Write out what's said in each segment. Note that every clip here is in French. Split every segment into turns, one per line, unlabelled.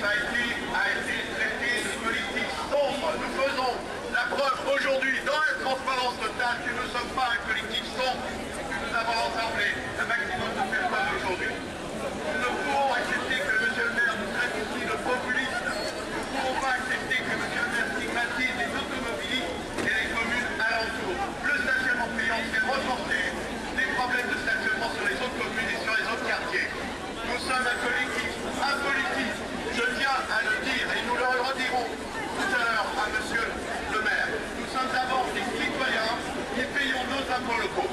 a été traité de politique sombre. Nous faisons la preuve aujourd'hui, dans la transparence totale, que nous ne sommes pas un collectif sombre, que nous avons rassemblé un maximum de personnes aujourd'hui. Nous ne pouvons accepter que M. le maire nous traite ici de populistes. Nous ne pouvons pas accepter que M. le maire stigmatise les automobilistes et les communes alentours. Le stationnement payant s'est reporté. Des problèmes de stationnement sur les autres communes et sur les autres quartiers. Nous sommes un collectif apolitique. Je tiens à le dire et nous le redirons tout à l'heure à monsieur le maire. Nous sommes d'abord des citoyens qui payons nos impôts locaux.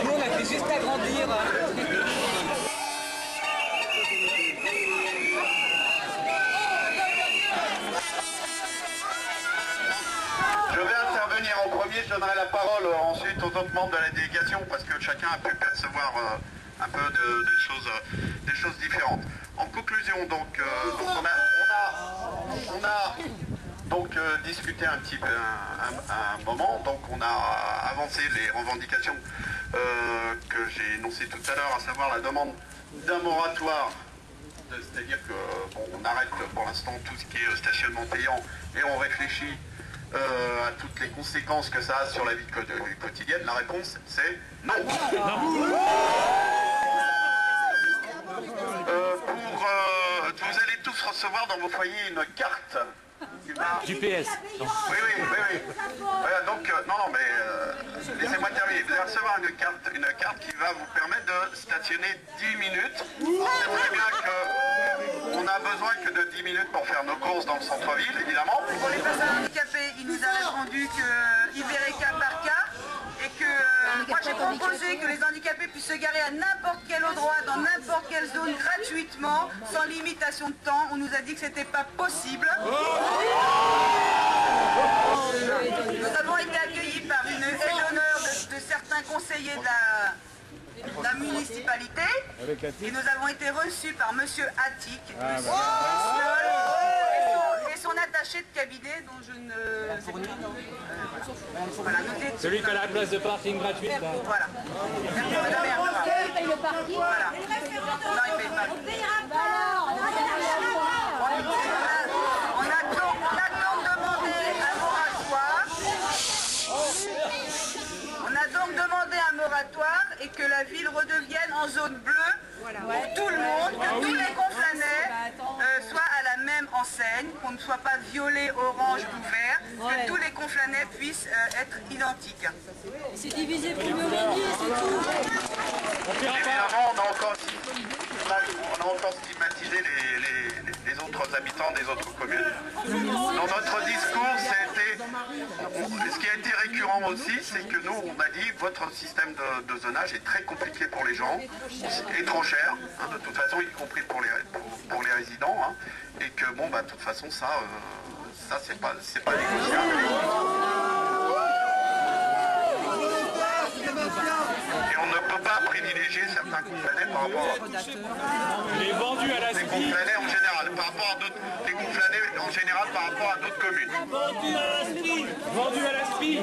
Nous, on a fait juste agrandir.
Je vais intervenir en premier, je donnerai la parole ensuite aux autres membres de la délégation parce que chacun a pu percevoir un peu des choses différentes. En conclusion, donc, on a discuté un petit peu un moment, donc on a avancé les revendications que j'ai énoncées tout à l'heure, à savoir la demande d'un moratoire, c'est-à-dire qu'on arrête pour l'instant tout ce qui est stationnement payant et on réfléchit à toutes les conséquences que ça a sur la vie quotidienne. La réponse c'est non. Vous allez tous recevoir dans vos foyers une carte.
GPS.
Oui. Voilà, donc, non, mais laissez-moi terminer. Vous allez recevoir une carte qui va vous permettre de stationner 10 minutes. Pensez bien qu'on a besoin que de 10 minutes pour faire nos courses dans le centre-ville, évidemment.
Pour les personnes handicapées, il nous a répondu qu'il verrait cas par cas. Et que moi j'ai proposé que les handicapés puissent se garer à n'importe quel endroit, dans n'importe quelle zone, gratuitement, sans limitation de temps. On nous a dit que c'était pas possible. Nous avons été accueillis par une aide d'honneur de certains conseillers de la municipalité. Et nous avons été reçus par monsieur Attic, monsieur Stoll, et son attaché de cabinet dont je ne... Voilà,
Celui qui a la place de parking gratuite. Là.
Voilà.
Il paye le parking.
Voilà. Non, il paye pas. On a donc demandé un moratoire. On a donc demandé un moratoire et que la ville redevienne en zone bleue pour tout le monde, que tous les conflanais soient à la même enseigne, qu'on ne soit pas violet, orange ou vert, que tous les conflanais puissent être identiques.
C'est divisé pour le régner, c'est tout.
Évidemment, on a encore stigmatisé les autres habitants des autres communes. Dans notre discours, ce qui a été récurrent aussi, c'est que nous, on a dit votre système de zonage est très compliqué pour les gens, et trop cher, hein, de toute façon, y compris pour les résidents, hein, et que bon, bah, de toute façon, ça c'est pas négociable. Et on ne peut pas privilégier certains conflanais par rapport à...
Il est vendu à la
les conflanais en général, par rapport à d'autres... Les conflanais en général par rapport à d'autres communes.
Vendu à la SPI. Vendu à la SPI.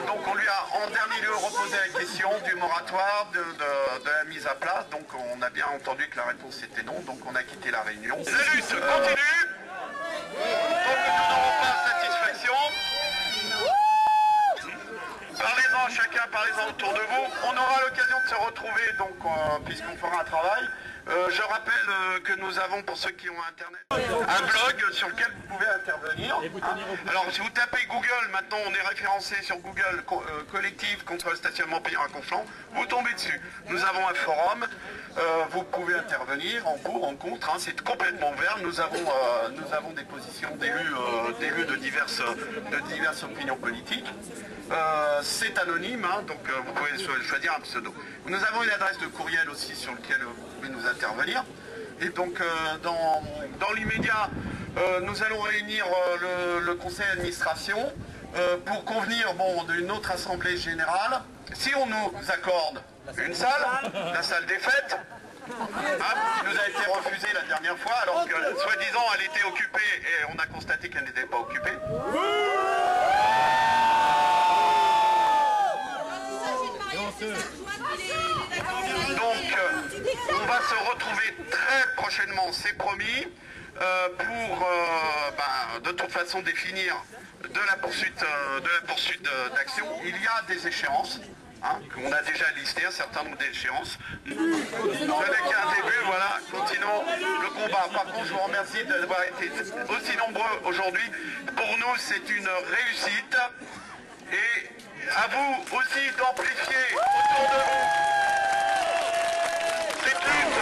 Donc on lui a en dernier lieu reposé la question du moratoire, de la mise à plat. Donc on a bien entendu que la réponse était non, donc on a quitté la réunion. La lutte continue. Donc nous n'aurons pas satisfaction. parlez-en autour de vous. On aura l'occasion de se retrouver, donc, puisqu'on fera un travail. Je rappelle que nous avons, pour ceux qui ont Internet, un blog sur lequel vous pouvez intervenir. Alors, si vous tapez Google, maintenant on est référencé sur Google, collectif contre le stationnement payant à Conflans, vous tombez dessus. Nous avons un forum, vous pouvez intervenir en pour, en contre, hein, c'est complètement ouvert. Nous avons des positions d'élus de diverses opinions politiques. C'est anonyme, hein, donc vous pouvez choisir un pseudo. Nous avons une adresse de courriel aussi sur laquelle vous pouvez nous intervenir. Et donc dans l'immédiat, nous allons réunir le conseil d'administration pour convenir d'une autre assemblée générale. Si on nous accorde une salle, la salle des fêtes, qui nous a été refusée la dernière fois, alors que soi-disant elle était occupée et on a constaté qu'elle n'était pas occupée. Donc, on va se retrouver très prochainement, c'est promis, pour de toute façon définir de la poursuite d'action. Il y a des échéances, hein, qu'on a déjà listé, un certain nombre d'échéances. Ce n'est qu'un début, voilà, continuons le combat. Par contre, je vous remercie d'avoir été aussi nombreux aujourd'hui. Pour nous, c'est une réussite. Et à vous aussi d'amplifier autour de vous cette lutte.